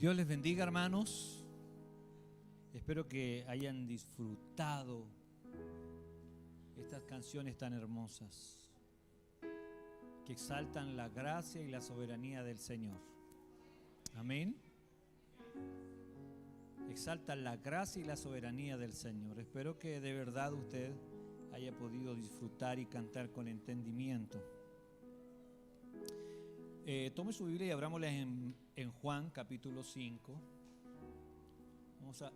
Dios les bendiga, hermanos. Espero que hayan disfrutado estas canciones tan hermosas que exaltan la gracia y la soberanía del Señor. Amén. Exaltan la gracia y la soberanía del Señor. Espero que de verdad usted haya podido disfrutar y cantar con entendimiento. Tome su Biblia y abrámosla en Juan capítulo 5. Vamos a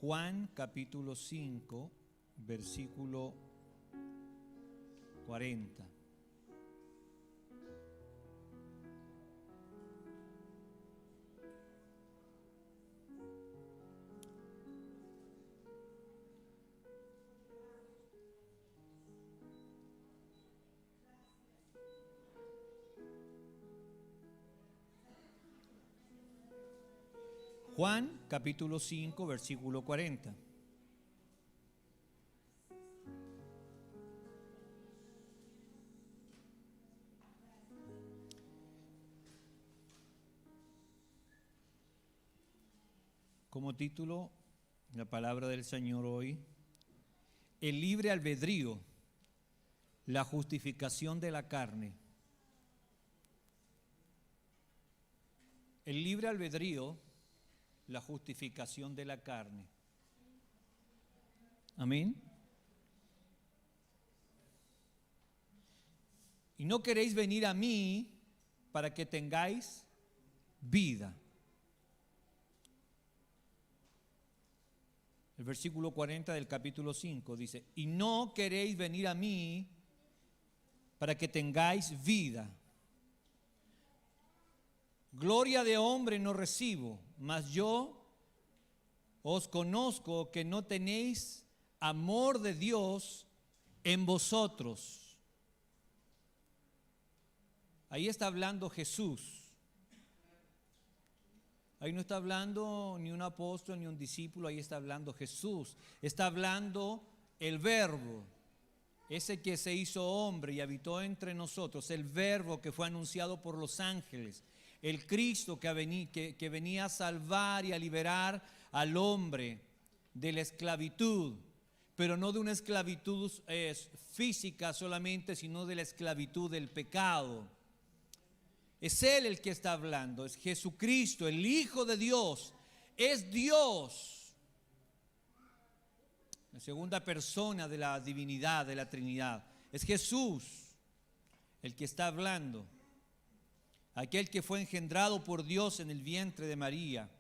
Juan capítulo 5, versículo 40. Juan capítulo 5, versículo 40. Como título, la palabra del Señor hoy: el libre albedrío, la justificación de la carne. El libre albedrío, la justificación de la carne. Amén. Y no queréis venir a mí para que tengáis vida. El versículo 40 del capítulo 5 dice: y no queréis venir a mí para que tengáis vida. Gloria de hombre no recibo, mas yo os conozco que no tenéis amor de Dios en vosotros. Ahí está hablando Jesús. Ahí no está hablando ni un apóstol ni un discípulo, ahí está hablando Jesús. Está hablando el Verbo, ese que se hizo hombre y habitó entre nosotros, el Verbo que fue anunciado por los ángeles. El Cristo que venía a salvar y a liberar al hombre de la esclavitud, pero no de una esclavitud física solamente, sino de la esclavitud del pecado. Es Él el que está hablando, es Jesucristo, el Hijo de Dios, es Dios, la segunda persona de la divinidad, de la Trinidad. Es Jesús el que está hablando. Aquel que fue engendrado por Dios en el vientre de María,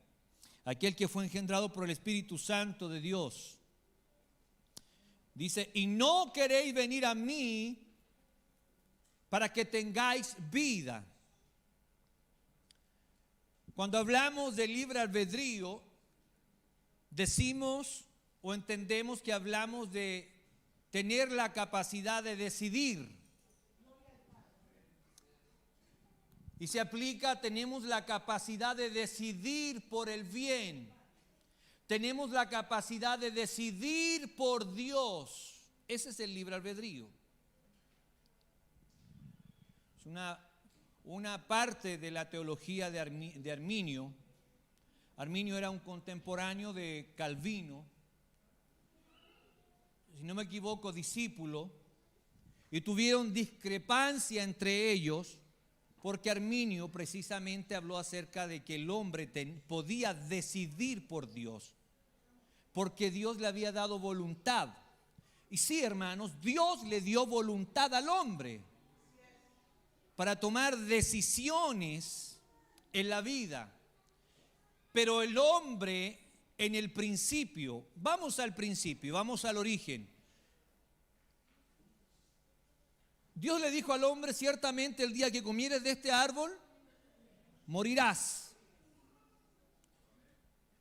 aquel que fue engendrado por el Espíritu Santo de Dios. Dice: y no queréis venir a mí para que tengáis vida. Cuando hablamos de libre albedrío, decimos o entendemos que hablamos de tener la capacidad de decidir. Y se aplica, tenemos la capacidad de decidir por el bien. Tenemos la capacidad de decidir por Dios. Ese es el libre albedrío. Es una parte de la teología de Arminio. Arminio era un contemporáneo de Calvino, si no me equivoco, discípulo, y tuvieron discrepancia entre ellos. Porque Arminio precisamente habló acerca de que el hombre podía decidir por Dios, porque Dios le había dado voluntad. Y sí, hermanos, Dios le dio voluntad al hombre para tomar decisiones en la vida. Pero el hombre en el principio, vamos al principio, vamos al origen. Dios le dijo al hombre: ciertamente el día que comieres de este árbol, morirás.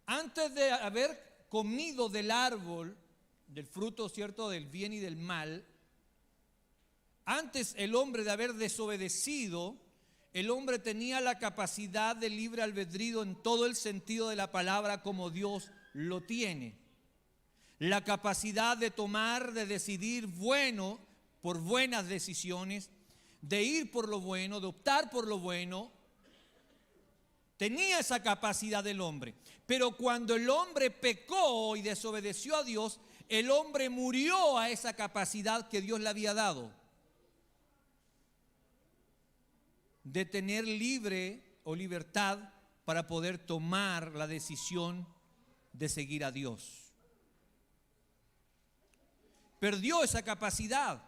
Antes de haber comido del árbol, del fruto, ¿cierto?, del bien y del mal, antes el hombre de haber desobedecido, el hombre tenía la capacidad de libre albedrío en todo el sentido de la palabra como Dios lo tiene. La capacidad de tomar, de decidir bueno, por buenas decisiones, de ir por lo bueno, de optar por lo bueno, Tenía esa capacidad del hombre. Pero cuando el hombre pecó y desobedeció a Dios, el hombre murió a esa capacidad que Dios le había dado de tener libre o libertad para poder tomar la decisión de seguir a Dios. Perdió esa capacidad.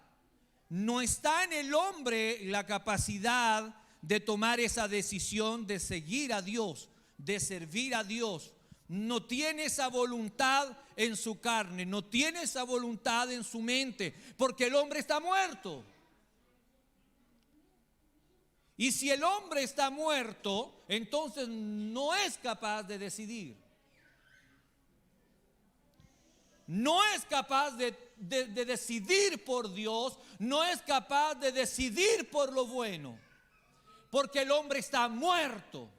No está en el hombre la capacidad de tomar esa decisión de seguir a Dios, de servir a Dios. No tiene esa voluntad en su carne, no tiene esa voluntad en su mente, porque el hombre está muerto. Y si el hombre está muerto, entonces no es capaz de decidir. No es capaz de decidir por Dios, no es capaz de decidir por lo bueno, porque el hombre está muerto.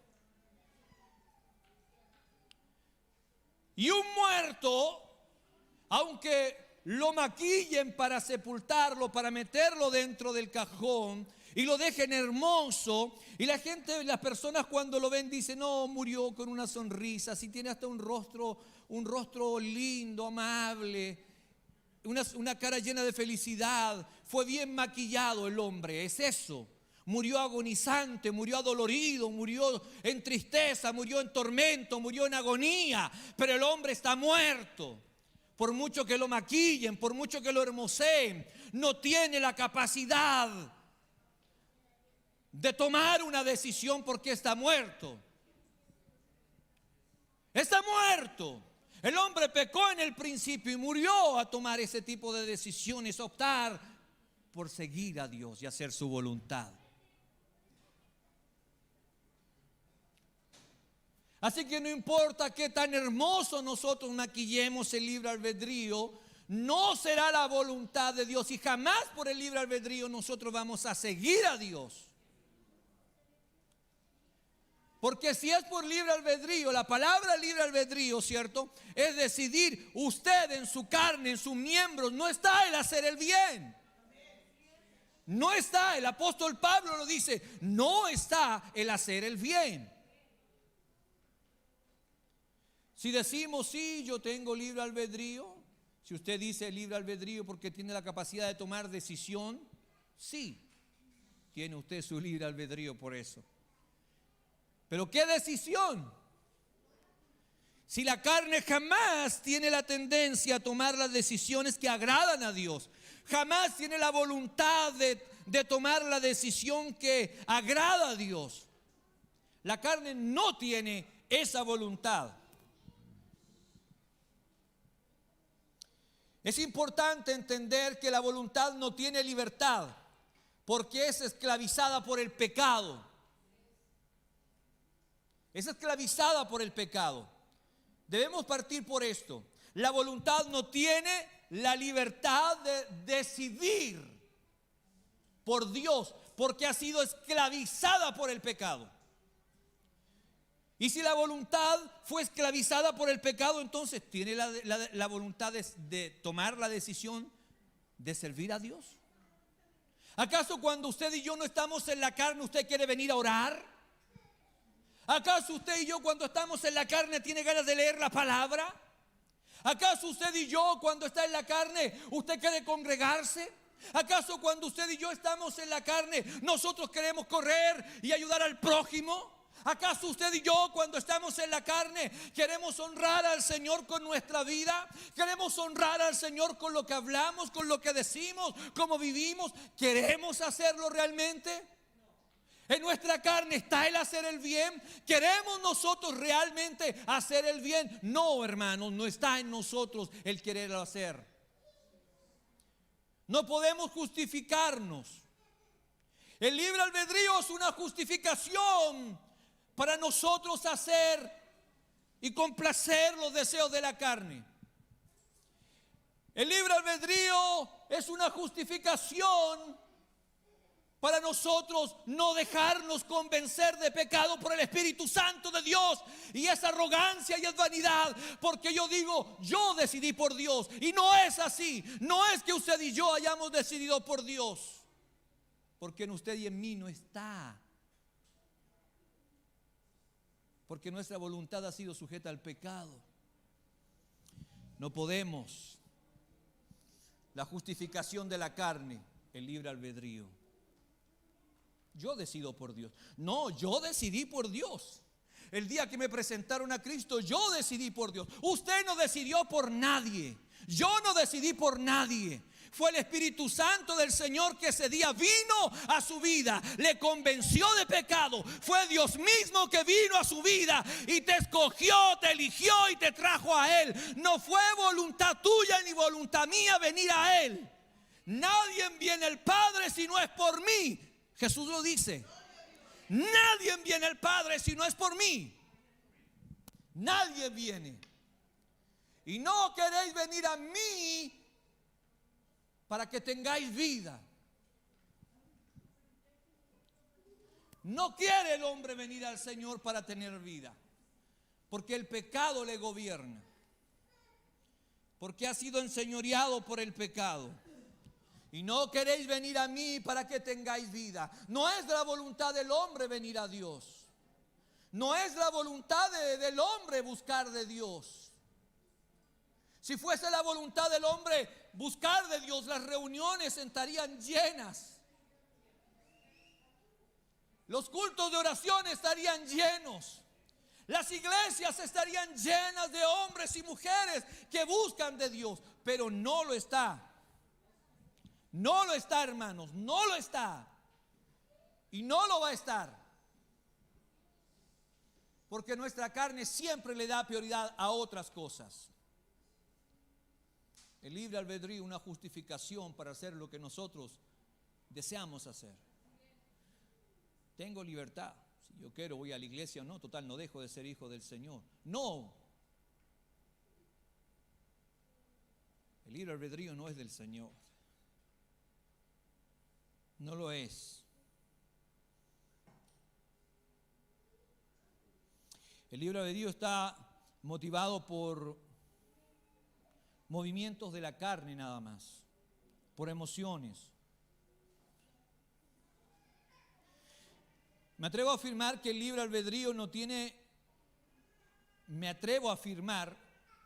Y un muerto, aunque lo maquillen para sepultarlo, para meterlo dentro del cajón y lo dejen hermoso, y la gente, las personas cuando lo ven dicen, no, murió con una sonrisa, si tiene hasta un rostro lindo, amable, una cara llena de felicidad, fue bien maquillado el hombre, es eso. Murió agonizante, murió adolorido, murió en tristeza, murió en tormento, murió en agonía, pero el hombre está muerto. Por mucho que lo maquillen, por mucho que lo hermoseen, no tiene la capacidad de tomar una decisión porque está muerto. Está muerto. El hombre pecó en el principio y murió a tomar ese tipo de decisiones, optar por seguir a Dios y hacer su voluntad. Así que no importa qué tan hermoso nosotros maquillemos el libre albedrío, no será la voluntad de Dios, y jamás por el libre albedrío nosotros vamos a seguir a Dios. Porque si es por libre albedrío, la palabra libre albedrío, ¿cierto? Es decidir usted en su carne, en sus miembros, no está el hacer el bien. No está, el apóstol Pablo lo dice, no está el hacer el bien. Si decimos, sí, yo tengo libre albedrío, si usted dice libre albedrío porque tiene la capacidad de tomar decisión, sí, tiene usted su libre albedrío por eso. Pero ¿qué decisión? Si la carne jamás tiene la tendencia a tomar las decisiones que agradan a Dios, jamás tiene la voluntad de tomar la decisión que agrada a Dios. La carne no tiene esa voluntad. Es importante entender que la voluntad no tiene libertad porque es esclavizada por el pecado. Es esclavizada por el pecado. Debemos partir por esto. La voluntad no tiene la libertad de decidir por Dios porque ha sido esclavizada por el pecado. Y si la voluntad fue esclavizada por el pecado, entonces tiene la voluntad de tomar la decisión de servir a Dios. ¿Acaso cuando usted y yo no estamos en la carne, usted quiere venir a orar? ¿Acaso usted y yo cuando estamos en la carne tiene ganas de leer la palabra? ¿Acaso usted y yo cuando está en la carne usted quiere congregarse? ¿Acaso cuando usted y yo estamos en la carne nosotros queremos correr y ayudar al prójimo? ¿Acaso usted y yo cuando estamos en la carne queremos honrar al Señor con nuestra vida? ¿Queremos honrar al Señor con lo que hablamos, con lo que decimos, cómo vivimos? ¿Queremos hacerlo realmente? En nuestra carne está el hacer el bien. ¿Queremos nosotros realmente hacer el bien? No, hermanos, no está en nosotros el quererlo hacer. No podemos justificarnos. El libre albedrío es una justificación para nosotros hacer y complacer los deseos de la carne. El libre albedrío es una justificación para nosotros no dejarnos convencer de pecado por el Espíritu Santo de Dios. Y es arrogancia y es vanidad, porque yo digo, yo decidí por Dios. Y no es así. No es que usted y yo hayamos decidido por Dios, porque en usted y en mí no está. porque nuestra voluntad ha sido sujeta al pecado. No podemos. La justificación de la carne, el libre albedrío. Yo decido por Dios. No, yo decidí por Dios. El día que me presentaron a Cristo, yo decidí por Dios. Usted no decidió por nadie. Yo no decidí por nadie. Fue el Espíritu Santo del Señor que ese día vino a su vida, le convenció de pecado. Fue Dios mismo que vino a su vida y te escogió, te eligió y te trajo a Él. No fue voluntad tuya ni voluntad mía venir a Él. Nadie viene al Padre si no es por mí. Jesús lo dice. Nadie viene al Padre si no es por mí. Nadie viene. Y no queréis venir a mí para que tengáis vida. No quiere el hombre venir al Señor para tener vida, porque el pecado le gobierna, porque ha sido enseñoreado por el pecado. Y no queréis venir a mí para que tengáis vida. No es la voluntad del hombre venir a Dios. No es la voluntad del hombre buscar de Dios. Si fuese la voluntad del hombre buscar de Dios, las reuniones estarían llenas. Los cultos de oración estarían llenos. Las iglesias estarían llenas de hombres y mujeres que buscan de Dios. Pero no lo está. No lo está, hermanos. No lo está. Y no lo va a estar. Porque nuestra carne siempre le da prioridad a otras cosas. El libre albedrío es una justificación para hacer lo que nosotros deseamos hacer. Tengo libertad. Si yo quiero voy a la iglesia o no, total, no dejo de ser hijo del Señor. No. El libre albedrío no es del Señor. No lo es. El libre albedrío está motivado por movimientos de la carne nada más, por emociones. Me atrevo a afirmar que el libre albedrío no tiene, me atrevo a afirmar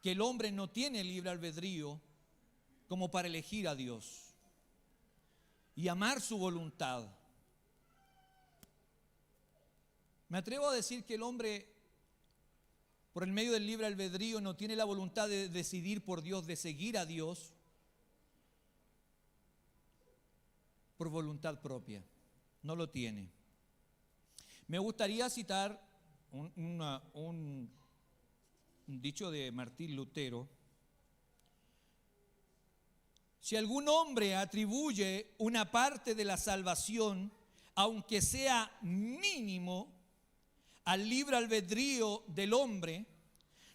que el hombre no tiene libre albedrío como para elegir a Dios y amar su voluntad. Me atrevo a decir que el hombre, por el medio del libre albedrío, no tiene la voluntad de decidir por Dios, de seguir a Dios por voluntad propia. No lo tiene. Me gustaría citar un dicho de Martín Lutero. Si algún hombre atribuye una parte de la salvación, aunque sea mínimo, al libre albedrío del hombre,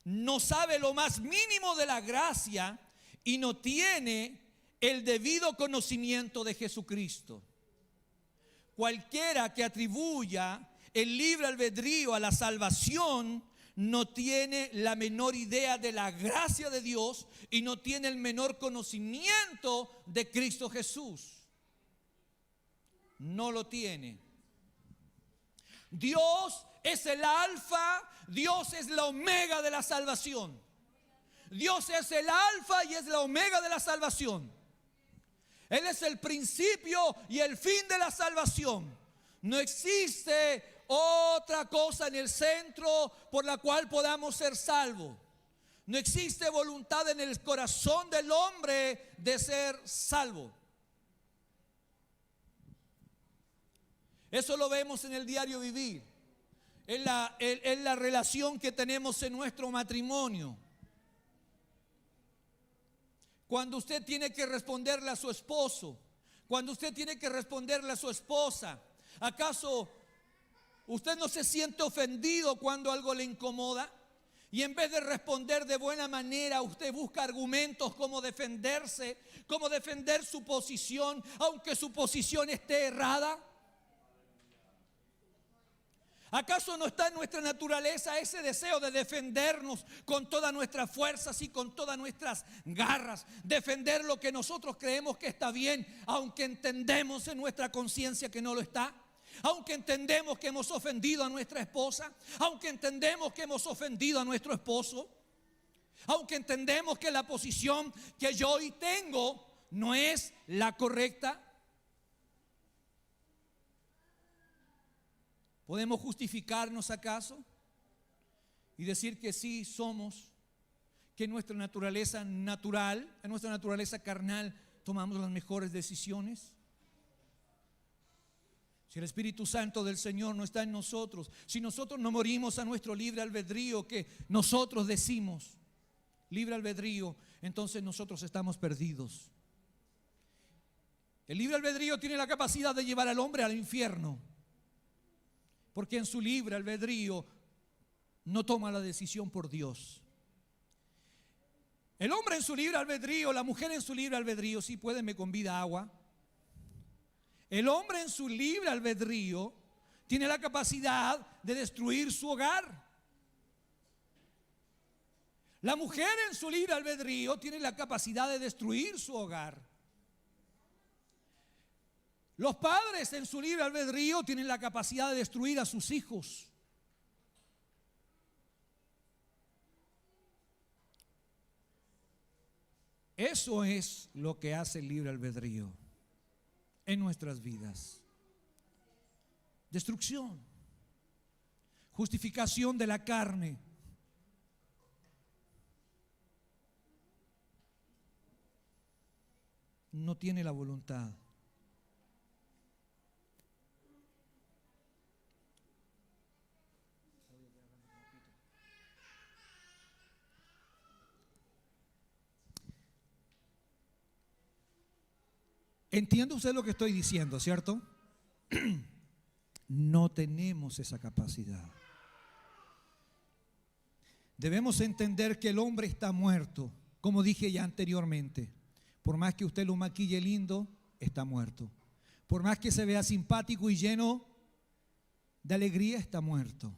no sabe lo más mínimo de la gracia y no tiene el debido conocimiento de Jesucristo. Cualquiera que atribuya el libre albedrío a la salvación no tiene la menor idea de la gracia de Dios y no tiene el menor conocimiento de Cristo Jesús. No lo tiene. Dios es el alfa, Dios es la omega de la salvación. Dios es el alfa y es la omega de la salvación. Él es el principio y el fin de la salvación. No existe otra cosa en el centro por la cual podamos ser salvos. No existe voluntad en el corazón del hombre de ser salvo. Eso lo vemos en el diario vivir, en la relación que tenemos en nuestro matrimonio. Cuando usted tiene que responderle a su esposo, cuando usted tiene que responderle a su esposa, ¿acaso usted no se siente ofendido cuando algo le incomoda? Y en vez de responder de buena manera, usted busca argumentos como defenderse, como defender su posición, aunque su posición esté errada. ¿Acaso no está en nuestra naturaleza ese deseo de defendernos con todas nuestras fuerzas y con todas nuestras garras? Defender lo que nosotros creemos que está bien, aunque entendemos en nuestra conciencia que no lo está. aunque entendemos que hemos ofendido a nuestra esposa, aunque entendemos que hemos ofendido a nuestro esposo, aunque entendemos que la posición que yo hoy tengo no es la correcta, ¿podemos justificarnos acaso y decir que sí somos, que en nuestra naturaleza natural, en nuestra naturaleza carnal, tomamos las mejores decisiones? Si el Espíritu Santo del Señor no está en nosotros, si nosotros no morimos a nuestro libre albedrío que nosotros decimos, libre albedrío, entonces nosotros estamos perdidos. El libre albedrío tiene la capacidad de llevar al hombre al infierno, porque en su libre albedrío no toma la decisión por Dios. El hombre en su libre albedrío, la mujer en su libre albedrío, sí puede, me convida agua. El hombre en su libre albedrío tiene la capacidad de destruir su hogar. La mujer en su libre albedrío tiene la capacidad de destruir su hogar. Los padres en su libre albedrío tienen la capacidad de destruir a sus hijos. Eso es lo que hace el libre albedrío en nuestras vidas. Destrucción, justificación de la carne. No tiene la voluntad. ¿Entiende usted lo que estoy diciendo, cierto? No tenemos esa capacidad. Debemos entender que el hombre está muerto, como dije ya anteriormente. Por más que usted lo maquille lindo, está muerto. Por más que se vea simpático y lleno de alegría, está muerto.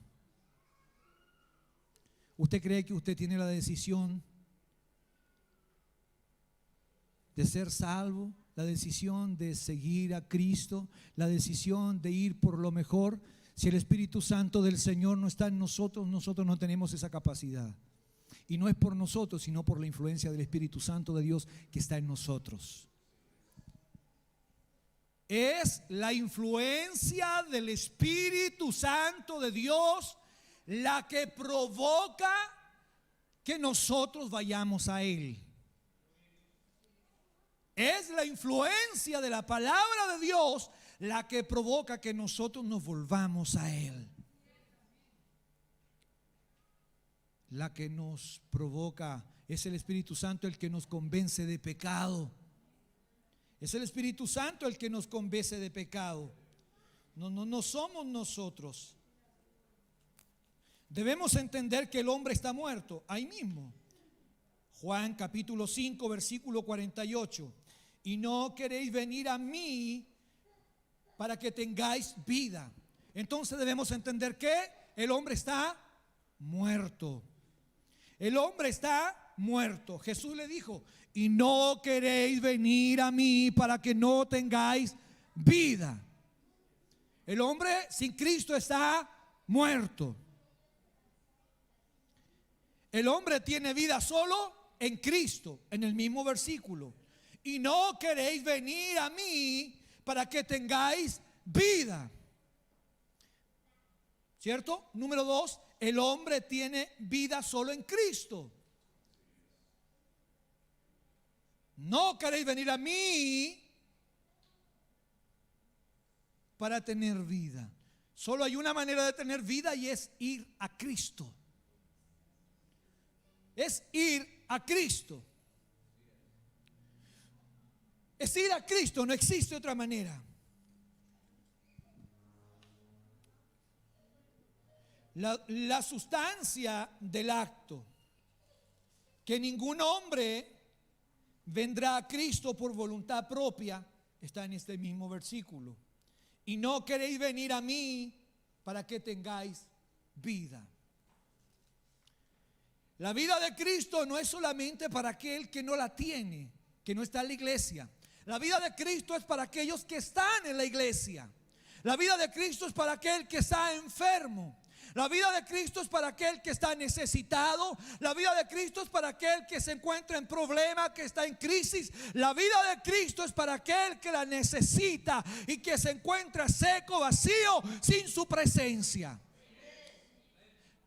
¿Usted cree que usted tiene la decisión de ser salvo? La decisión de seguir a Cristo, la decisión de ir por lo mejor. Si el Espíritu Santo del Señor no está en nosotros, nosotros no tenemos esa capacidad. Y no es por nosotros, sino por la influencia del Espíritu Santo de Dios que está en nosotros. Es la influencia del Espíritu Santo de Dios la que provoca que nosotros vayamos a Él. Es la influencia de la palabra de Dios la que provoca que nosotros nos volvamos a Él. La que nos provoca es el Espíritu Santo el que nos convence de pecado. Es el Espíritu Santo el que nos convence de pecado. No somos nosotros. Debemos entender que el hombre está muerto ahí mismo. Juan capítulo 5 versículo 48. Y no queréis venir a mí para que tengáis vida. Entonces debemos entender que el hombre está muerto. El hombre está muerto. Jesús le dijo: y no queréis venir a mí para que no tengáis vida. El hombre sin Cristo está muerto. El hombre tiene vida solo en Cristo, en el mismo versículo. Y no queréis venir a mí para que tengáis vida. ¿Cierto? Número 2, el hombre tiene vida solo en Cristo. No queréis venir a mí para tener vida. Solo hay una manera de tener vida y es ir a Cristo. Es ir a Cristo. Es ir a Cristo, no existe otra manera. La sustancia del acto, que ningún hombre vendrá a Cristo por voluntad propia, está en este mismo versículo. Y no queréis venir a mí para que tengáis vida. La vida de Cristo no es solamente para aquel que no la tiene, que no está en la iglesia. La vida de Cristo es para aquellos que están en la iglesia. La vida de Cristo es para aquel que está enfermo. La vida de Cristo es para aquel que está necesitado. La vida de Cristo es para aquel que se encuentra en problema, que está en crisis. La vida de Cristo es para aquel que la necesita y que se encuentra seco, vacío, sin su presencia.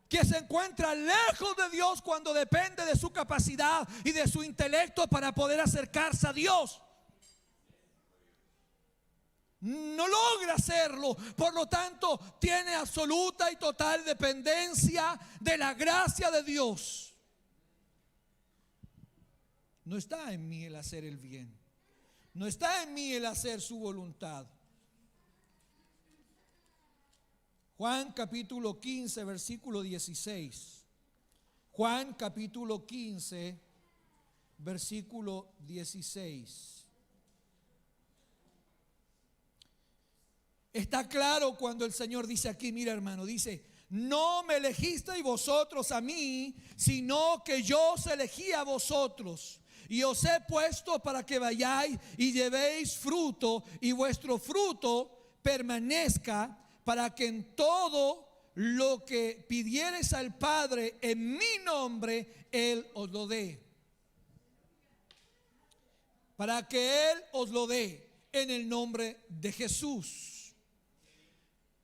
Que se encuentra lejos de Dios cuando depende de su capacidad y de su intelecto para poder acercarse a Dios. No logra hacerlo, por lo tanto tiene absoluta y total dependencia de la gracia de Dios. No está en mí el hacer el bien, no está en mí el hacer su voluntad. Juan capítulo 15, versículo 16. Juan capítulo 15, versículo 16. Está claro cuando el Señor dice aquí, mira hermano, dice: no me elegisteis vosotros a mí, sino que yo os elegí a vosotros, y os he puesto para que vayáis y llevéis fruto, y vuestro fruto permanezca, para que en todo lo que pidiereis al Padre en mi nombre, Él os lo dé. Para que Él os lo dé en el nombre de Jesús.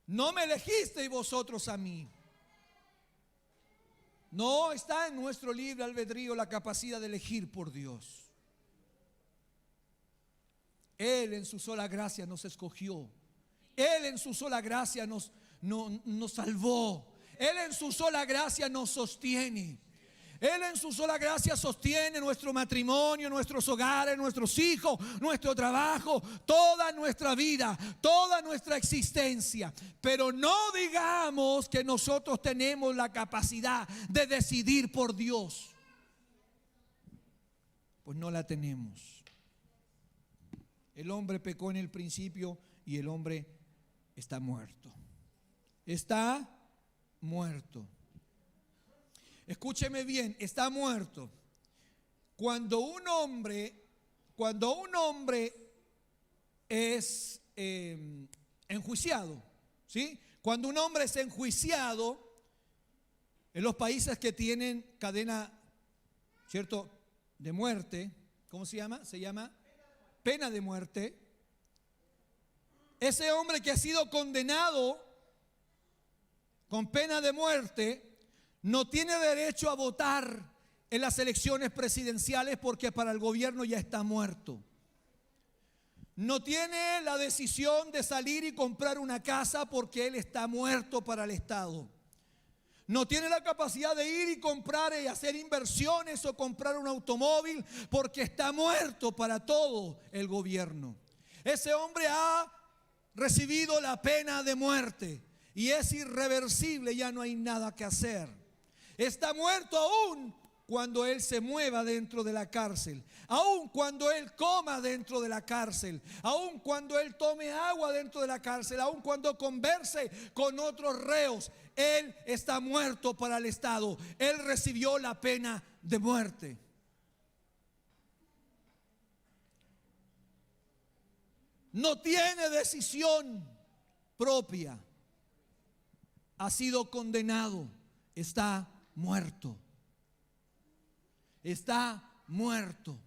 No me elegisteis vosotros a mí. No está en nuestro libre albedrío la capacidad de elegir por Dios. Él en su sola gracia nos escogió. Él en su sola gracia nos salvó. Él en su sola gracia nos sostiene. Él en su sola gracia sostiene nuestro matrimonio, nuestros hogares, nuestros hijos, nuestro trabajo, toda nuestra vida, toda nuestra existencia. Pero no digamos que nosotros tenemos la capacidad de decidir por Dios. Pues no la tenemos. El hombre pecó en el principio y el hombre está muerto. Está muerto. Escúcheme bien, está muerto. Cuando un hombre es enjuiciado, ¿sí? Cuando un hombre es enjuiciado en los países que tienen cadena, ¿cierto?, de muerte, ¿cómo se llama? Se llama pena de muerte. Ese hombre que ha sido condenado con pena de muerte no tiene derecho a votar en las elecciones presidenciales porque para el gobierno ya está muerto. No tiene la decisión de salir y comprar una casa porque él está muerto para el Estado. No tiene la capacidad de ir y comprar y hacer inversiones o comprar un automóvil porque está muerto para todo el gobierno. Ese hombre ha recibido la pena de muerte y es irreversible, ya no hay nada que hacer. Está muerto aún cuando él se mueva dentro de la cárcel, aún cuando él coma dentro de la cárcel, aún cuando él tome agua dentro de la cárcel, aún cuando converse con otros reos. Él está muerto para el Estado. Él recibió la pena de muerte. No tiene decisión propia. Ha sido condenado. Está muerto. Está muerto.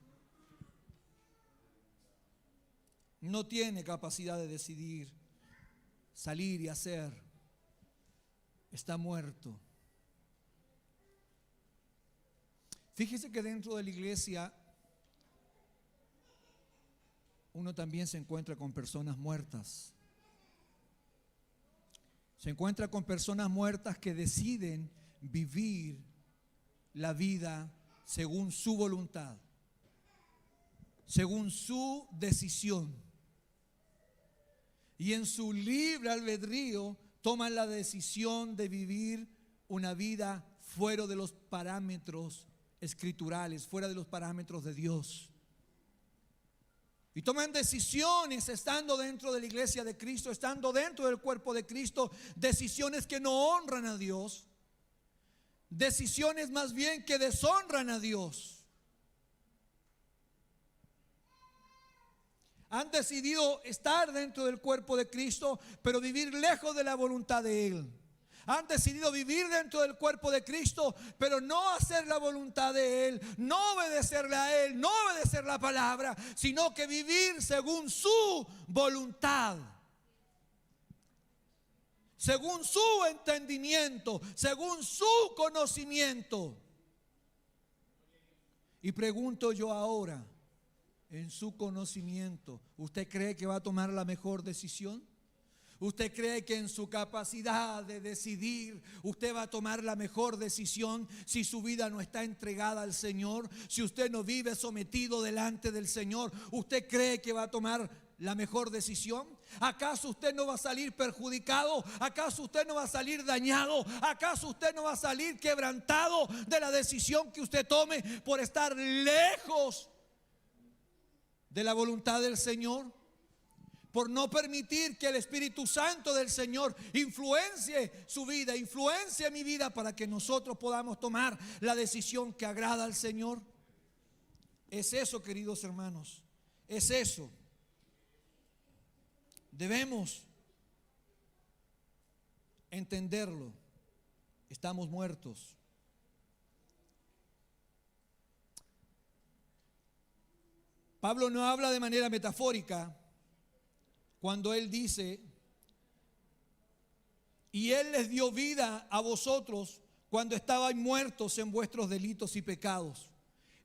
No tiene capacidad de decidir, salir y hacer. Está muerto. Fíjese que dentro de la iglesia uno también se encuentra con personas muertas. Se encuentra con personas muertas que deciden vivir la vida según su voluntad, según su decisión. Y en su libre albedrío toman la decisión de vivir una vida fuera de los parámetros escriturales, fuera de los parámetros de Dios. Y toman decisiones estando dentro de la iglesia de Cristo, estando dentro del cuerpo de Cristo, decisiones que no honran a Dios, decisiones más bien que deshonran a Dios. Han decidido estar dentro del cuerpo de Cristo, pero vivir lejos de la voluntad de Él. Han decidido vivir dentro del cuerpo de Cristo, pero no hacer la voluntad de Él, no obedecerle a Él, no obedecer la palabra, sino que vivir según su voluntad, según su entendimiento, según su conocimiento. Y pregunto yo ahora, en su conocimiento, ¿usted cree que va a tomar la mejor decisión? ¿Usted cree que en su capacidad de decidir usted va a tomar la mejor decisión si su vida no está entregada al Señor? Si usted no vive sometido delante del Señor, ¿usted cree que va a tomar la mejor decisión? ¿Acaso usted no va a salir perjudicado? ¿Acaso usted no va a salir dañado? ¿Acaso usted no va a salir quebrantado de la decisión que usted tome por estar lejos de la voluntad del Señor? Por no permitir que el Espíritu Santo del Señor influencie su vida, influencie mi vida, para que nosotros podamos tomar la decisión que agrada al Señor. Es eso, queridos hermanos, es eso. Debemos entenderlo. Estamos muertos. Pablo no habla de manera metafórica cuando él dice: y Él les dio vida a vosotros cuando estabais muertos en vuestros delitos y pecados.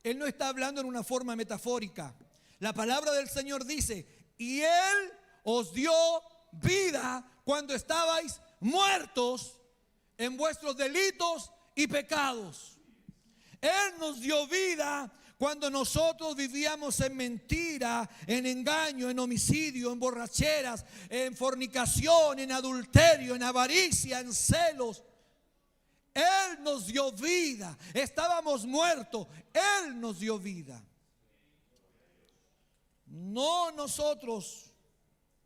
Él no está hablando en una forma metafórica. La palabra del Señor dice: y Él os dio vida cuando estabais muertos en vuestros delitos y pecados. Él nos dio vida cuando nosotros vivíamos en mentira, en engaño, en homicidio, en borracheras, en fornicación, en adulterio, en avaricia, en celos. Él nos dio vida. Estábamos muertos. Él nos dio vida. No nosotros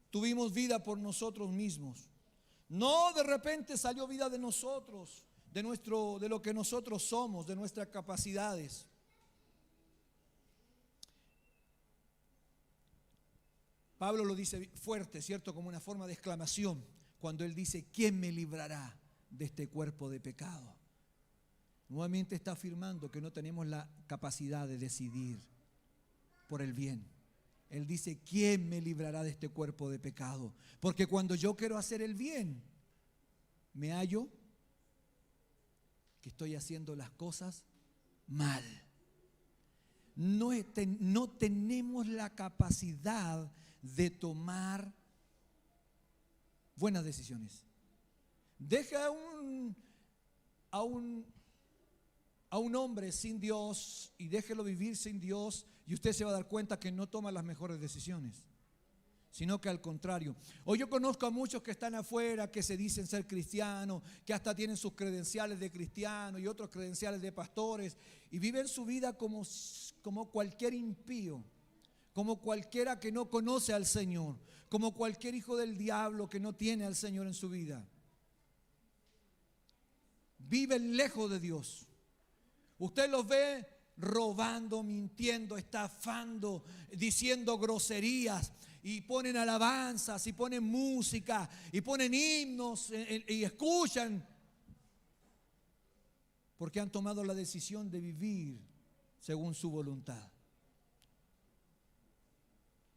tuvimos vida por nosotros mismos. No de repente salió vida de nosotros, de lo que nosotros somos, de nuestras capacidades. Pablo lo dice fuerte, ¿cierto? Como una forma de exclamación, cuando él dice: ¿quién me librará de este cuerpo de pecado? Nuevamente está afirmando que no tenemos la capacidad de decidir por el bien. Él dice: ¿quién me librará de este cuerpo de pecado? Porque cuando yo quiero hacer el bien, me hallo que estoy haciendo las cosas mal. No tenemos la capacidad de tomar buenas decisiones. Deja a un hombre sin Dios y déjelo vivir sin Dios, y usted se va a dar cuenta que no toma las mejores decisiones, sino que al contrario. Hoy yo conozco a muchos que están afuera, que se dicen ser cristianos, que hasta tienen sus credenciales de cristianos y otros credenciales de pastores, y viven su vida como cualquier impío, como cualquiera que no conoce al Señor, como cualquier hijo del diablo que no tiene al Señor en su vida. Viven lejos de Dios. Usted los ve robando, mintiendo, estafando, diciendo groserías, y ponen alabanzas, y ponen música, y ponen himnos, y escuchan, porque han tomado la decisión de vivir según su voluntad.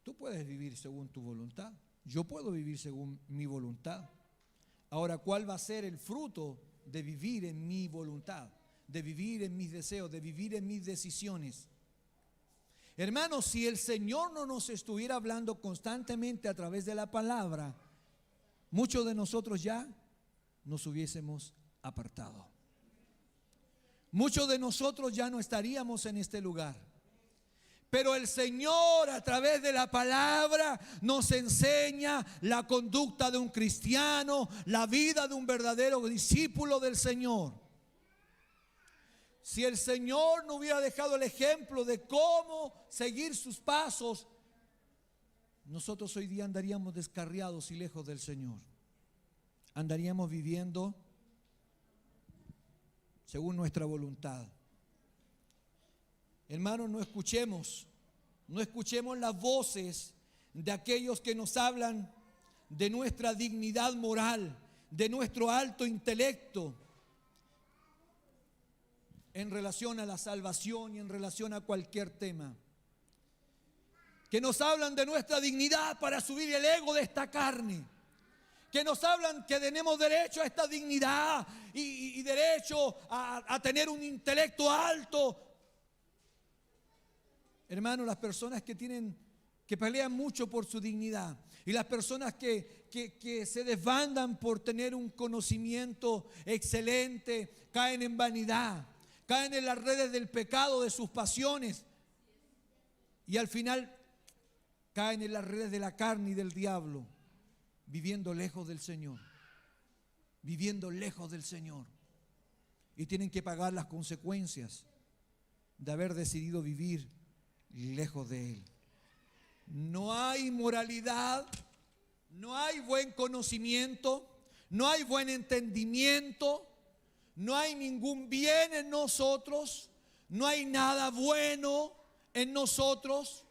Tú puedes vivir según tu voluntad. Yo puedo vivir según mi voluntad. Ahora, ¿cuál va a ser el fruto de vivir en mi voluntad? De vivir en mis deseos, de vivir en mis decisiones. Hermanos, si el Señor no nos estuviera hablando constantemente a través de la palabra, muchos de nosotros ya nos hubiésemos apartado. Muchos de nosotros ya no estaríamos en este lugar. Pero el Señor, a través de la palabra, nos enseña la conducta de un cristiano, la vida de un verdadero discípulo del Señor. Si el Señor no hubiera dejado el ejemplo de cómo seguir sus pasos, nosotros hoy día andaríamos descarriados y lejos del Señor. Andaríamos viviendo según nuestra voluntad. Hermanos, no escuchemos las voces de aquellos que nos hablan de nuestra dignidad moral, de nuestro alto intelecto en relación a la salvación y en relación a cualquier tema. Que nos hablan de nuestra dignidad para subir el ego de esta carne. Que nos hablan que tenemos derecho a esta dignidad y derecho a tener un intelecto alto. Hermanos, las personas que pelean mucho por su dignidad y las personas que se desbandan por tener un conocimiento excelente, caen en vanidad, caen en las redes del pecado, de sus pasiones, y al final caen en las redes de la carne y del diablo, viviendo lejos del Señor, viviendo lejos del Señor, y tienen que pagar las consecuencias de haber decidido vivir lejos de Él. No hay moralidad, no hay buen conocimiento, no hay buen entendimiento, no hay ningún bien en nosotros, no hay nada bueno en nosotros.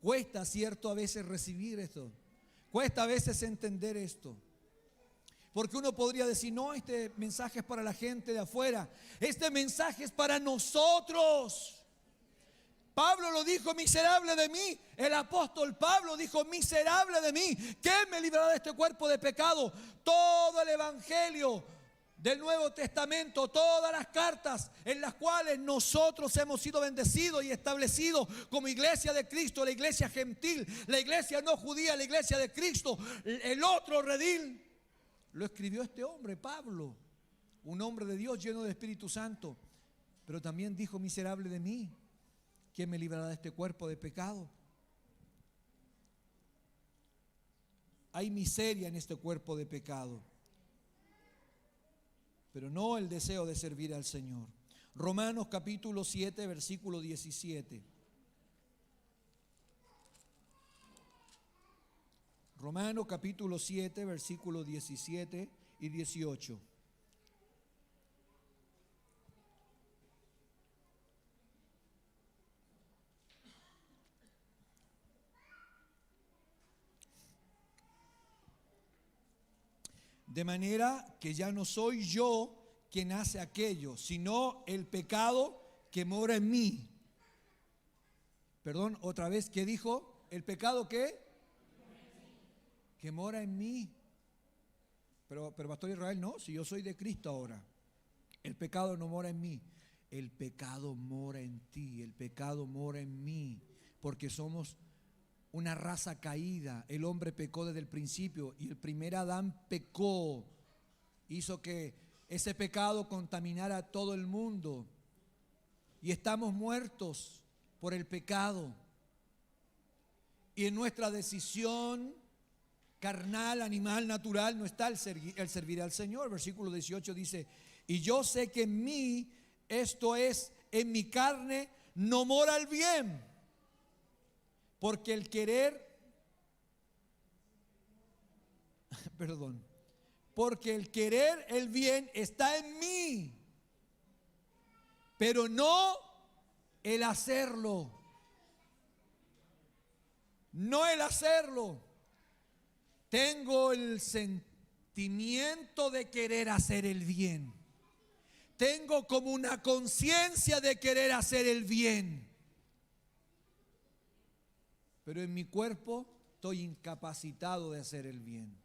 Cuesta, cierto, a veces recibir esto, cuesta a veces entender esto. Porque uno podría decir, no, este mensaje es para la gente de afuera, este mensaje es para nosotros. Pablo lo dijo, miserable de mí. El apóstol Pablo dijo, miserable de mí. ¿Quién me librará de este cuerpo de pecado? Todo el evangelio del Nuevo Testamento, todas las cartas en las cuales nosotros hemos sido bendecidos y establecidos como iglesia de Cristo, la iglesia gentil, la iglesia no judía, la iglesia de Cristo, el otro redil, lo escribió este hombre, Pablo, un hombre de Dios lleno de Espíritu Santo, pero también dijo, miserable de mí. ¿Quién me librará de este cuerpo de pecado? Hay miseria en este cuerpo de pecado, pero no el deseo de servir al Señor. Romanos capítulo 7, versículo 17. Romanos capítulo 7, versículo 17 y 18. De manera que ya no soy yo quien hace aquello, sino el pecado que mora en mí. Perdón, otra vez, ¿qué dijo? ¿El pecado qué? Que mora en mí. Pero Pastor Israel, no, si yo soy de Cristo ahora. El pecado no mora en mí. El pecado mora en ti, el pecado mora en mí, porque somos una raza caída. El hombre pecó desde el principio y el primer Adán pecó, hizo que ese pecado contaminara a todo el mundo y estamos muertos por el pecado. Y en nuestra decisión carnal, animal, natural no está el servir al Señor. Versículo 18 dice, y yo sé que en mí, esto es, en mi carne, no mora el bien. Porque el querer, porque el querer el bien está en mí, pero no el hacerlo. No el hacerlo. Tengo el sentimiento de querer hacer el bien. Tengo como una conciencia de querer hacer el bien. Pero en mi cuerpo estoy incapacitado de hacer el bien.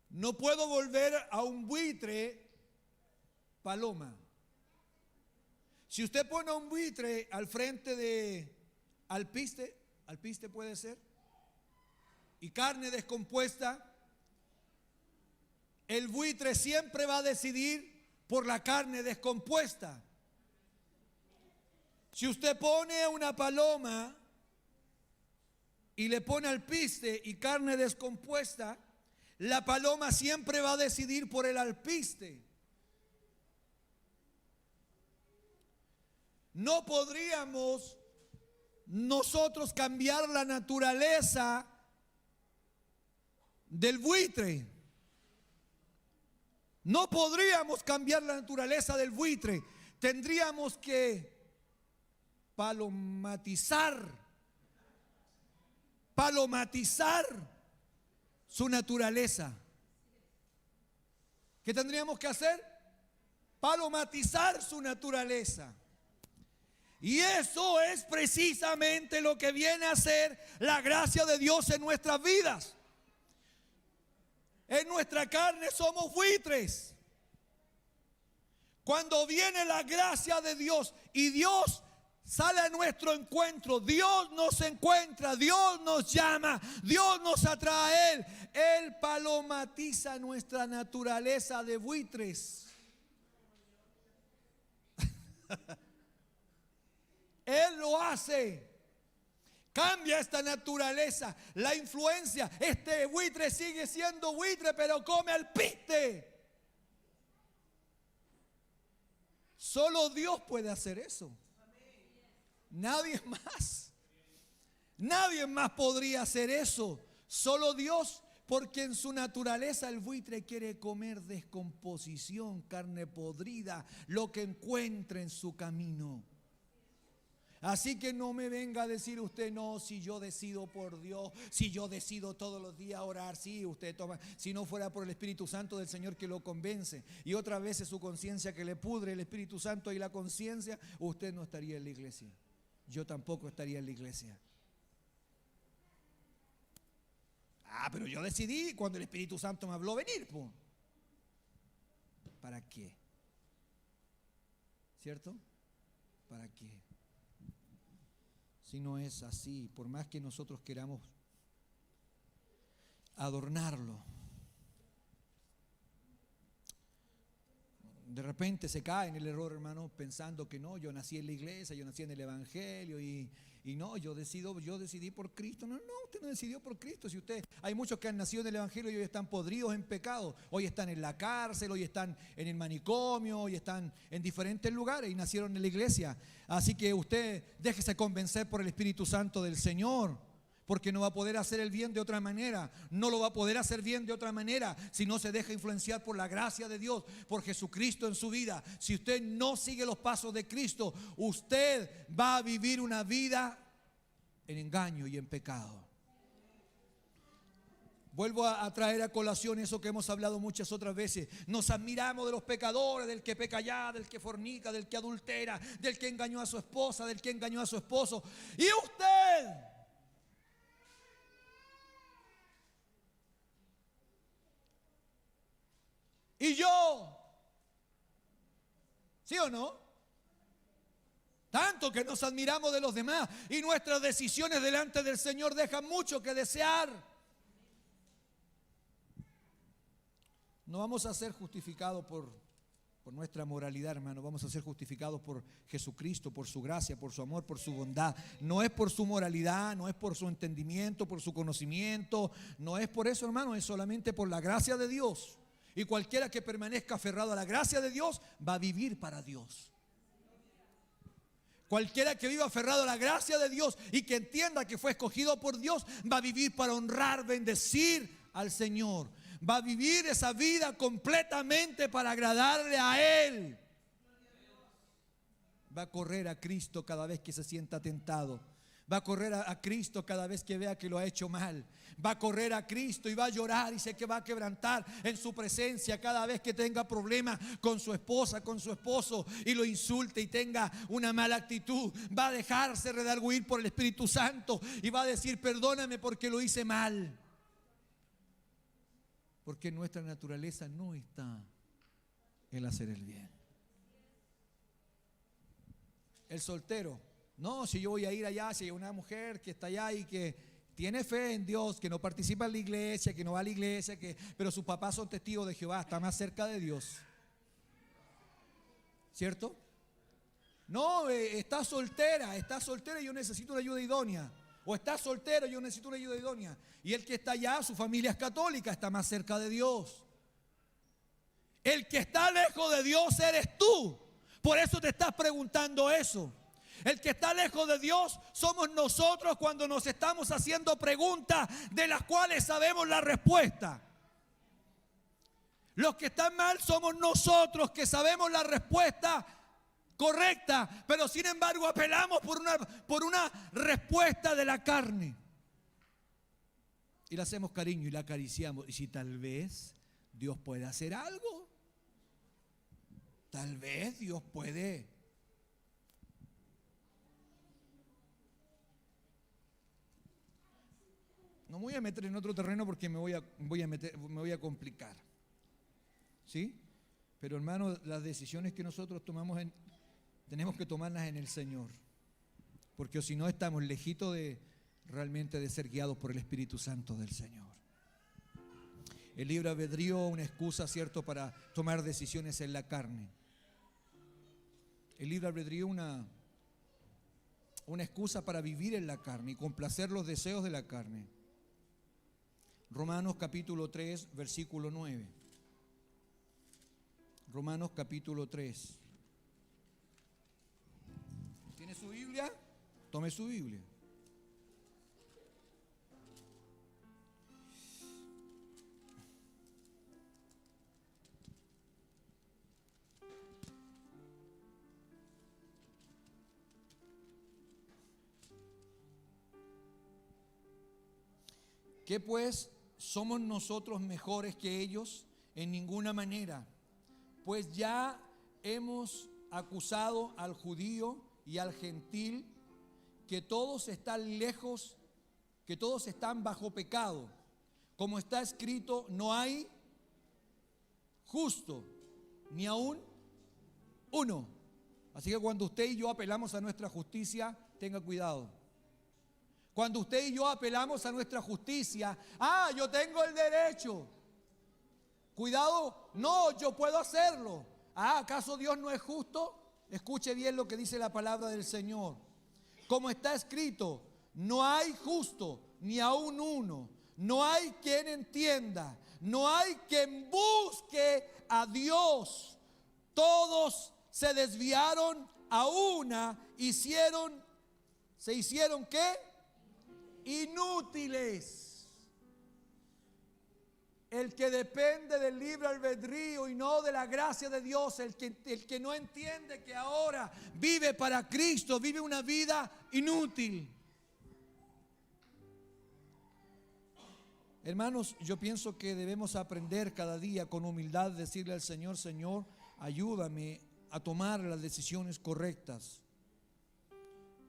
No puedo volver a un buitre paloma. Si usted pone a un buitre al frente de alpiste puede ser, y carne descompuesta, el buitre siempre va a decidir por la carne descompuesta. Si usted pone a una paloma y le pone alpiste y carne descompuesta, la paloma siempre va a decidir por el alpiste. No podríamos nosotros cambiar la naturaleza del buitre. No podríamos cambiar la naturaleza del buitre. Tendríamos que palomatizar su naturaleza. ¿Qué tendríamos que hacer? Palomatizar su naturaleza. Y eso es precisamente lo que viene a ser la gracia de Dios en nuestras vidas. En nuestra carne somos buitres. Cuando viene la gracia de Dios y Dios sale a nuestro encuentro, Dios nos encuentra, Dios nos llama, Dios nos atrae a Él. Él palomatiza nuestra naturaleza de buitres. Él lo hace. Cambia esta naturaleza, la influencia. Este buitre sigue siendo buitre, pero come alpiste. Solo Dios puede hacer eso. Nadie más. Nadie más podría hacer eso. Solo Dios, porque en su naturaleza el buitre quiere comer descomposición, carne podrida, lo que encuentre en su camino. Así que no me venga a decir usted, no, si yo decido por Dios, si yo decido todos los días orar, sí, usted toma, si no fuera por el Espíritu Santo del Señor que lo convence, y otras veces su conciencia que le pudre el Espíritu Santo y la conciencia, usted no estaría en la iglesia. Yo tampoco estaría en la iglesia. Pero yo decidí cuando el Espíritu Santo me habló venir, pues. ¿Para qué? ¿Cierto? ¿Para qué? Si no es así, por más que nosotros queramos adornarlo, de repente se cae en el error, hermano, pensando que no, yo nací en la iglesia, yo nací en el evangelio y no, yo decidí por Cristo. No, usted no decidió por Cristo. Si usted, hay muchos que han nacido en el evangelio y hoy están podridos en pecado, hoy están en la cárcel, hoy están en el manicomio, hoy están en diferentes lugares y nacieron en la iglesia. Así que usted déjese convencer por el Espíritu Santo del Señor, porque no va a poder hacer el bien de otra manera. No lo va a poder hacer bien de otra manera si no se deja influenciar por la gracia de Dios, por Jesucristo en su vida. Si usted no sigue los pasos de Cristo, usted va a vivir una vida en engaño y en pecado. Vuelvo a traer a colación eso que hemos hablado muchas otras veces. Nos admiramos de los pecadores, del que peca allá, del que fornica, del que adultera, del que engañó a su esposa, del que engañó a su esposo. Y usted, y yo, ¿sí o no? Tanto que nos admiramos de los demás y nuestras decisiones delante del Señor dejan mucho que desear. No vamos a ser justificados por nuestra moralidad, hermano. Vamos a ser justificados por Jesucristo, por su gracia, por su amor, por su bondad. No es por su moralidad, no es por su entendimiento, por su conocimiento. No es por eso, hermano, es solamente por la gracia de Dios. Y cualquiera que permanezca aferrado a la gracia de Dios va a vivir para Dios. Cualquiera que viva aferrado a la gracia de Dios y que entienda que fue escogido por Dios, va a vivir para honrar, bendecir al Señor. Va a vivir esa vida completamente para agradarle a Él. Va a correr a Cristo cada vez que se sienta tentado. Va a correr a Cristo cada vez que vea que lo ha hecho mal. Va a correr a Cristo y va a llorar y sé que va a quebrantar en su presencia cada vez que tenga problemas con su esposa, con su esposo y lo insulte y tenga una mala actitud. Va a dejarse redarguir por el Espíritu Santo y va a decir: perdóname porque lo hice mal. Porque nuestra naturaleza no está en hacer el bien. El soltero: no, si yo voy a ir allá, si hay una mujer que está allá y que tiene fe en Dios, que no participa en la iglesia, que no va a la iglesia, pero sus papás son testigos de Jehová, está más cerca de Dios. ¿Cierto? No, está soltera y yo necesito una ayuda idónea. O está soltero y yo necesito una ayuda idónea. Y el que está allá, su familia es católica, está más cerca de Dios. El que está lejos de Dios eres tú. Por eso te estás preguntando eso. El que está lejos de Dios somos nosotros cuando nos estamos haciendo preguntas de las cuales sabemos la respuesta. Los que están mal somos nosotros que sabemos la respuesta correcta, pero sin embargo apelamos por una respuesta de la carne. Y le hacemos cariño y la acariciamos. Y si tal vez Dios puede hacer algo, tal vez Dios puede. No me voy a meter en otro terreno porque me voy a complicar. ¿Sí? Pero hermano, las decisiones que nosotros tomamos tenemos que tomarlas en el Señor. Porque si no estamos lejitos realmente de ser guiados por el Espíritu Santo del Señor. El libre albedrío, una excusa, ¿cierto?, para tomar decisiones en la carne. El libre albedrío, una excusa para vivir en la carne y complacer los deseos de la carne. Romanos capítulo 3, versículo 9. Romanos capítulo 3. ¿Tiene su Biblia? Tome su Biblia. ¿Qué pues? ¿Somos nosotros mejores que ellos? En ninguna manera. Pues ya hemos acusado al judío y al gentil que todos están lejos, que todos están bajo pecado. Como está escrito, no hay justo, ni aún uno. Así que cuando usted y yo apelamos a nuestra justicia, tenga cuidado. Cuando usted y yo apelamos a nuestra justicia, yo tengo el derecho. Cuidado, no, yo puedo hacerlo. ¿Acaso Dios no es justo? Escuche bien lo que dice la palabra del Señor. Como está escrito, no hay justo, ni aún uno. No hay quien entienda, no hay quien busque a Dios. Todos se desviaron a una, se hicieron ¿qué? Inútiles. El que depende del libre albedrío y no de la gracia de Dios, el que no entiende que ahora vive para Cristo, vive una vida inútil. Hermanos, yo pienso que debemos aprender cada día con humildad, decirle al Señor, Señor, ayúdame a tomar las decisiones correctas,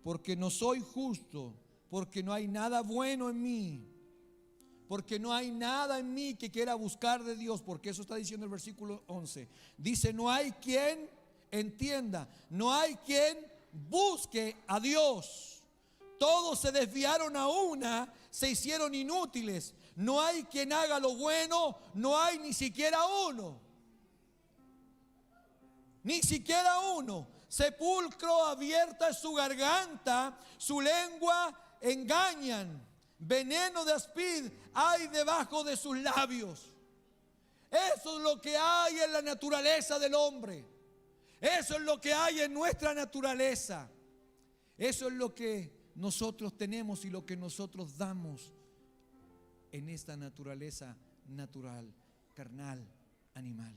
porque no soy justo, porque no hay nada bueno en mí, porque no hay nada en mí que quiera buscar de Dios, porque eso está diciendo el versículo 11. Dice, no hay quien entienda, no hay quien busque a Dios. Todos se desviaron a una, se hicieron inútiles. No hay quien haga lo bueno, no hay ni siquiera uno. Ni siquiera uno. Sepulcro abierta es su garganta, su lengua engañan, veneno de áspid hay debajo de sus labios. Eso es lo que hay en la naturaleza del hombre. Eso es lo que hay en nuestra naturaleza. Eso es lo que nosotros tenemos y lo que nosotros damos en esta naturaleza natural, carnal, animal.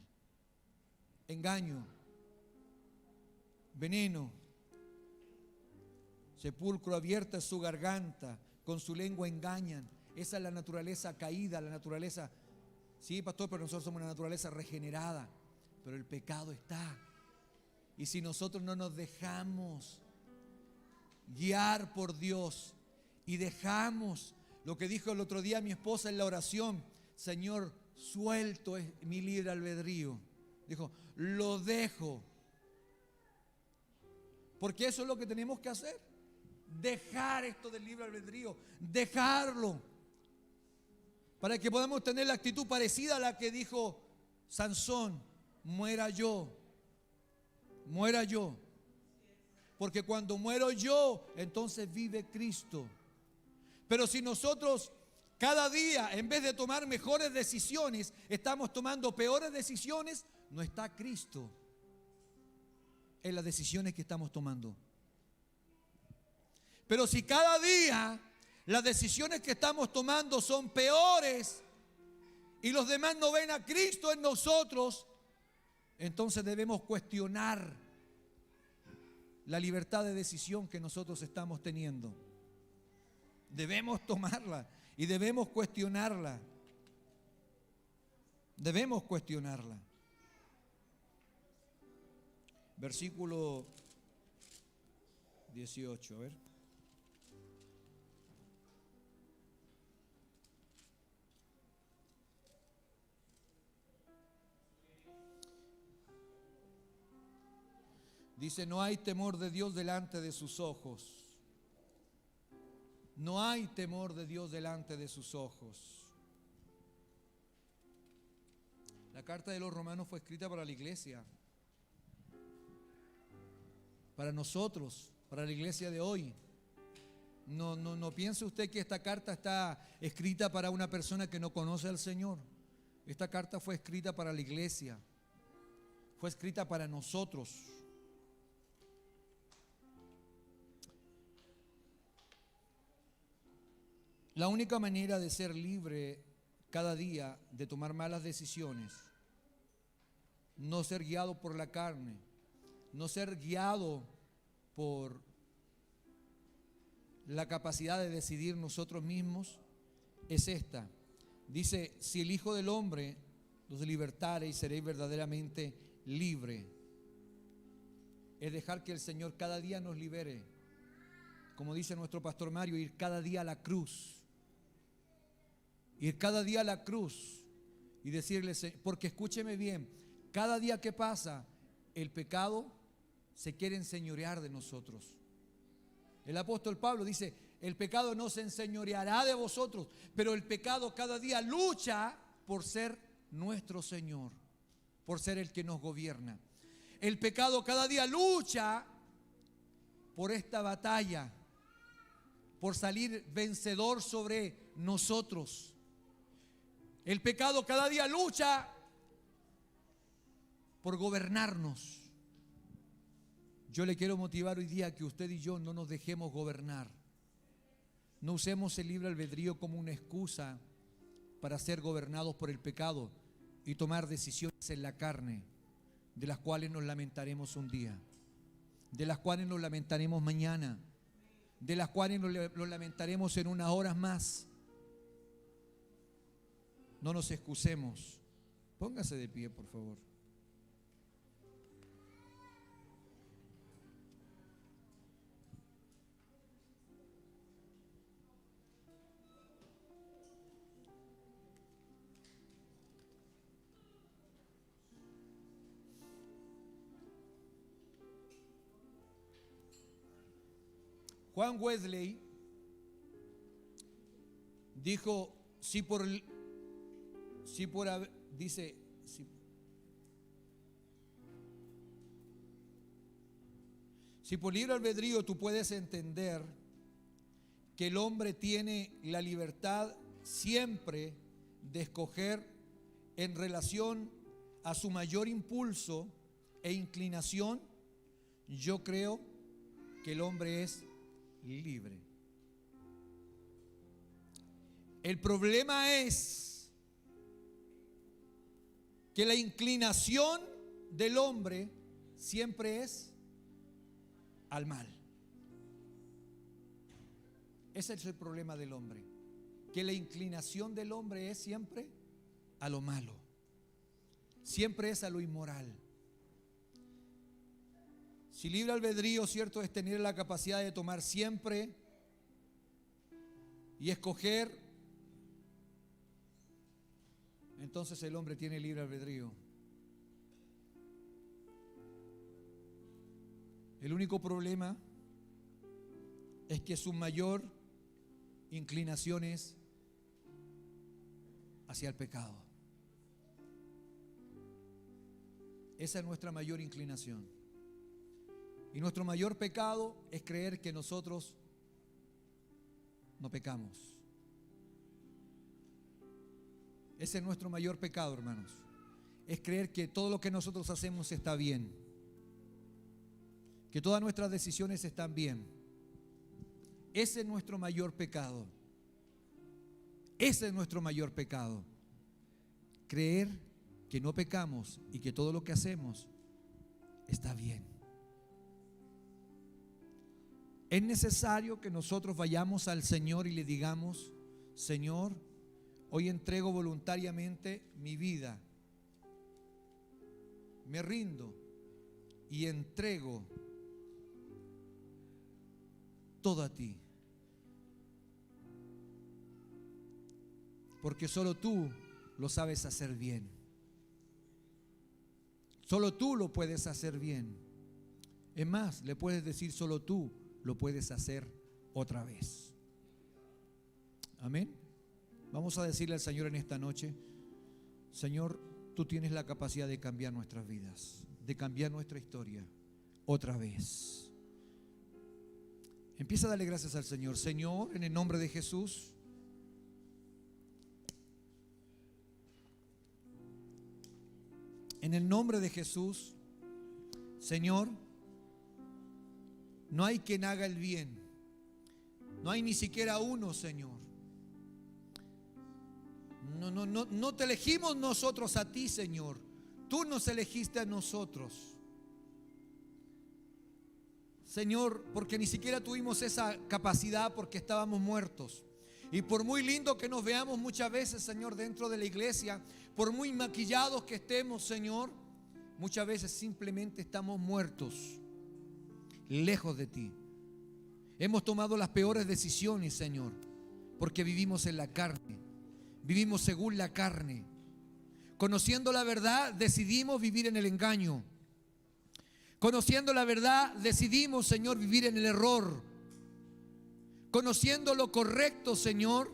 Engaño, veneno. Sepulcro abierta es su garganta, con su lengua engañan. Esa es la naturaleza caída, la naturaleza. Sí, pastor, pero nosotros somos una naturaleza regenerada. Pero el pecado está. Y si nosotros no nos dejamos guiar por Dios y dejamos lo que dijo el otro día mi esposa en la oración, Señor, suelto es mi libre albedrío. Dijo, lo dejo. Porque eso es lo que tenemos que hacer. Dejar esto del libre albedrío, dejarlo, para que podamos tener la actitud parecida a la que dijo Sansón, muera yo, porque cuando muero yo, entonces vive Cristo. Pero si nosotros cada día, en vez de tomar mejores decisiones, estamos tomando peores decisiones, no está Cristo en las decisiones que estamos tomando. Pero si cada día las decisiones que estamos tomando son peores y los demás no ven a Cristo en nosotros, entonces debemos cuestionar la libertad de decisión que nosotros estamos teniendo. Debemos tomarla y debemos cuestionarla. Debemos cuestionarla. Versículo 18, a ver. Dice, no hay temor de Dios delante de sus ojos. No hay temor de Dios delante de sus ojos. La carta de los Romanos fue escrita para la iglesia, para nosotros, para la iglesia de hoy. No piense usted que esta carta está escrita para una persona que no conoce al Señor. Esta carta fue escrita para la iglesia, fue escrita para nosotros. La única manera de ser libre cada día de tomar malas decisiones, no ser guiado por la carne, no ser guiado por la capacidad de decidir nosotros mismos, es esta. Dice, si el Hijo del Hombre los libertare y seréis verdaderamente libre. Es dejar que el Señor cada día nos libere. Como dice nuestro pastor Mario, ir cada día a la cruz. Ir cada día a la cruz y decirle, porque escúcheme bien, cada día que pasa, el pecado se quiere enseñorear de nosotros. El apóstol Pablo dice, el pecado no se enseñoreará de vosotros, pero el pecado cada día lucha por ser nuestro Señor, por ser el que nos gobierna. El pecado cada día lucha por esta batalla, por salir vencedor sobre nosotros. El pecado cada día lucha por gobernarnos. Yo le quiero motivar hoy día que usted y yo no nos dejemos gobernar. No usemos el libre albedrío como una excusa para ser gobernados por el pecado y tomar decisiones en la carne, de las cuales nos lamentaremos un día, de las cuales nos lamentaremos mañana, de las cuales nos lamentaremos en unas horas más. No nos excusemos. Póngase de pie, por favor. Juan Wesley dijo, si por libre albedrío tú puedes entender que el hombre tiene la libertad siempre de escoger en relación a su mayor impulso e inclinación, yo creo que el hombre es libre. El problema es que la inclinación del hombre siempre es al mal. Ese es el problema del hombre, que la inclinación del hombre es siempre a lo malo, siempre es a lo inmoral. Si libre albedrío, cierto, es tener la capacidad de tomar siempre y escoger, entonces el hombre tiene libre albedrío. El único problema es que su mayor inclinación es hacia el pecado. Esa es nuestra mayor inclinación. Y nuestro mayor pecado es creer que nosotros no pecamos. Ese es nuestro mayor pecado, hermanos. Es creer que todo lo que nosotros hacemos está bien, que todas nuestras decisiones están bien. Ese es nuestro mayor pecado. Ese es nuestro mayor pecado. Creer que no pecamos y que todo lo que hacemos está bien. Es necesario que nosotros vayamos al Señor y le digamos: Señor, hoy entrego voluntariamente mi vida, me rindo y entrego todo a ti, porque solo tú lo sabes hacer bien, solo tú lo puedes hacer bien. Es más, le puedes decir: solo tú lo puedes hacer otra vez. Amén. Vamos a decirle al Señor en esta noche: Señor, tú tienes la capacidad de cambiar nuestras vidas, de cambiar nuestra historia otra vez. Empieza a darle gracias al Señor. Señor, en el nombre de Jesús, en el nombre de Jesús, Señor, no hay quien haga el bien, no hay ni siquiera uno, Señor. No te elegimos nosotros a ti, Señor. Tú nos elegiste a nosotros, Señor, porque ni siquiera tuvimos esa capacidad, porque estábamos muertos. Y por muy lindo que nos veamos muchas veces, Señor, dentro de la iglesia, por muy maquillados que estemos, Señor, muchas veces simplemente estamos muertos, lejos de ti. Hemos tomado las peores decisiones, Señor, porque vivimos en la carne, vivimos según la carne. Conociendo la verdad, decidimos vivir en el engaño. Conociendo la verdad, decidimos, Señor, vivir en el error. Conociendo lo correcto, Señor,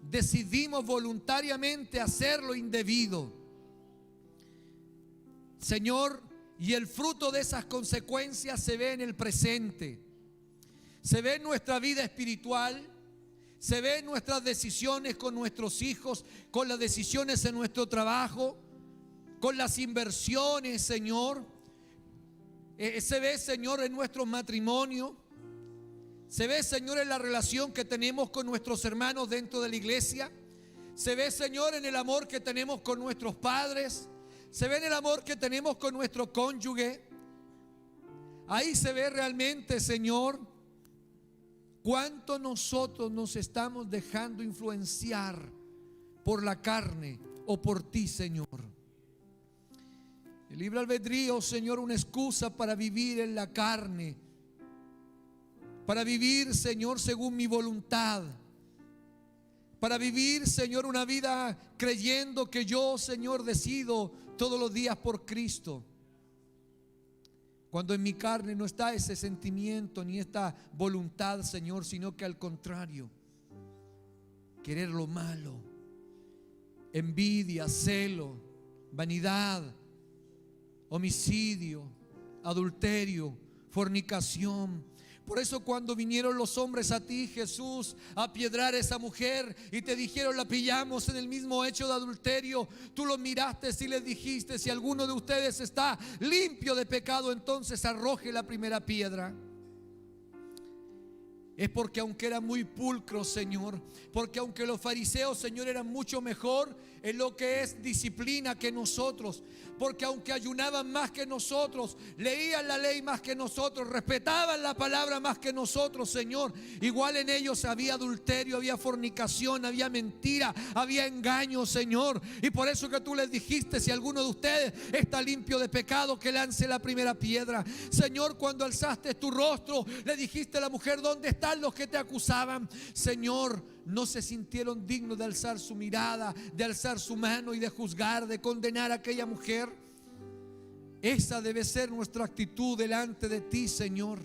decidimos voluntariamente hacer lo indebido, Señor, y el fruto de esas consecuencias se ve en el presente, se ve en nuestra vida espiritual, se ve en nuestras decisiones con nuestros hijos, con las decisiones en nuestro trabajo, con las inversiones, Señor. Se ve, Señor, en nuestro matrimonio. Se ve, Señor, en la relación que tenemos con nuestros hermanos dentro de la iglesia. Se ve, Señor, en el amor que tenemos con nuestros padres. Se ve en el amor que tenemos con nuestro cónyuge. Ahí se ve realmente, Señor, cuánto nosotros nos estamos dejando influenciar por la carne o por ti, Señor. El libre albedrío, Señor, una excusa para vivir en la carne, para vivir, Señor, según mi voluntad, para vivir, Señor, una vida creyendo que yo, Señor, decido todos los días por Cristo, cuando en mi carne no está ese sentimiento ni esta voluntad, Señor, sino que al contrario, querer lo malo, envidia, celo, vanidad, homicidio, adulterio, fornicación. Por eso cuando vinieron los hombres a ti, Jesús, a apiedrar a esa mujer y te dijeron: la pillamos en el mismo hecho de adulterio, tú los miraste y les dijiste: si alguno de ustedes está limpio de pecado, entonces arroje la primera piedra. Es porque aunque eran muy pulcros, Señor, porque aunque los fariseos, Señor, eran mucho mejor en lo que es disciplina que nosotros, porque aunque ayunaban más que nosotros, leían la ley más que nosotros, respetaban la palabra más que nosotros, Señor, igual en ellos había adulterio, había fornicación, había mentira, había engaño, Señor. Y por eso que tú les dijiste: si alguno de ustedes está limpio de pecado, que lance la primera piedra. Señor, cuando alzaste tu rostro, le dijiste a la mujer: ¿dónde están los que te acusaban? Señor, no se sintieron dignos de alzar su mirada, de alzar su mano y de juzgar, de condenar a aquella mujer. Esa debe ser nuestra actitud delante de ti, Señor.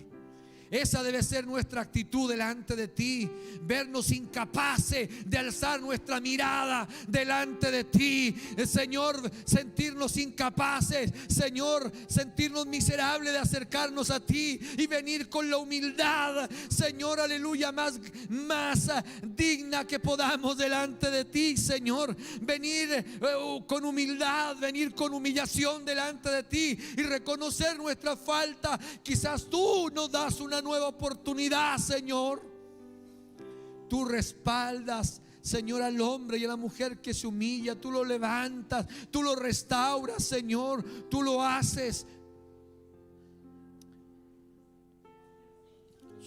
Esa debe ser nuestra actitud delante de ti. Vernos incapaces de alzar nuestra mirada delante de ti, Señor. Sentirnos incapaces, Señor, sentirnos miserables de acercarnos a ti y venir con la humildad, Señor, aleluya, más digna que podamos delante de ti, Señor. Venir con humildad, venir con humillación delante de ti y reconocer nuestra falta. Quizás tú nos das una nueva oportunidad, Señor. Tú respaldas, Señor, al hombre y a la mujer que se humilla. Tú lo levantas, tú lo restauras, Señor. Tú lo haces.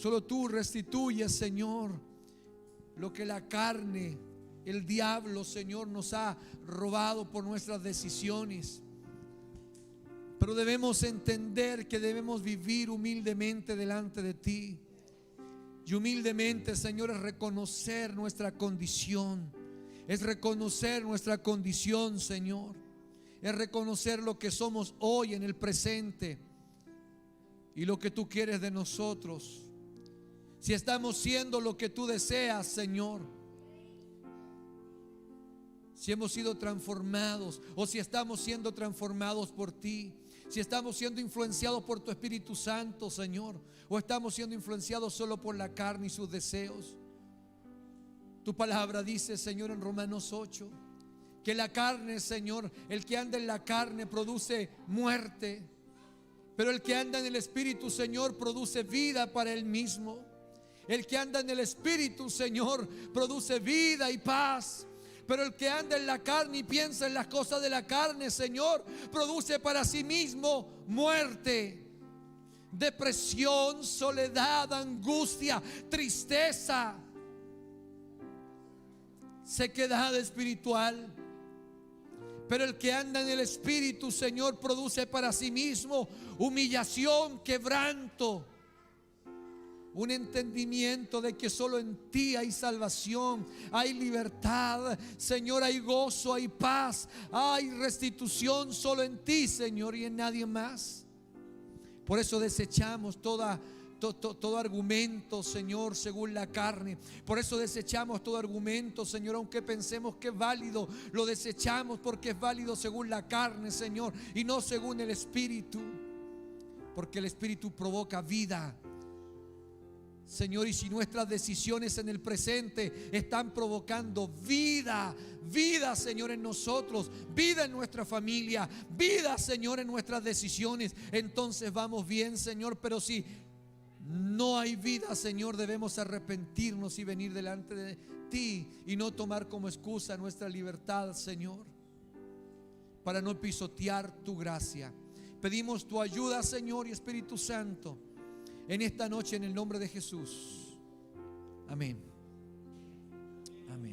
Solo tú restituyes, Señor, lo que la carne, el diablo, Señor, nos ha robado por nuestras decisiones. Pero debemos entender que debemos vivir humildemente delante de ti. Y humildemente, Señor, es reconocer nuestra condición. Es reconocer nuestra condición, Señor. Es reconocer lo que somos hoy en el presente y lo que tú quieres de nosotros. Si estamos siendo lo que tú deseas, Señor, si hemos sido transformados o si estamos siendo transformados por ti, si estamos siendo influenciados por tu Espíritu Santo, Señor, o estamos siendo influenciados solo por la carne y sus deseos. Tu palabra dice, Señor, en Romanos 8, que la carne, Señor, el que anda en la carne produce muerte, pero el que anda en el Espíritu, Señor, produce vida para él mismo. El que anda en el Espíritu, Señor, produce vida y paz. Pero el que anda en la carne y piensa en las cosas de la carne, Señor, produce para sí mismo muerte, depresión, soledad, angustia, tristeza, sequedad espiritual. Pero el que anda en el Espíritu, Señor, produce para sí mismo humillación, quebranto, un entendimiento de que solo en ti hay salvación, hay libertad, Señor, hay gozo, hay paz, hay restitución solo en ti, Señor, y en nadie más. Por eso desechamos todo argumento, Señor, según la carne. Por eso desechamos todo argumento, Señor, aunque pensemos que es válido, lo desechamos porque es válido según la carne, Señor, y no según el Espíritu, porque el Espíritu provoca vida, Señor. Y si nuestras decisiones en el presente están provocando vida, Señor, en nosotros, vida en nuestra familia, vida, Señor, en nuestras decisiones, entonces vamos bien, Señor. Pero si no hay vida, Señor, debemos arrepentirnos y venir delante de ti y no tomar como excusa nuestra libertad, Señor, para no pisotear tu gracia. Pedimos tu ayuda, Señor, y Espíritu Santo, en esta noche, en el nombre de Jesús. Amén. Amén.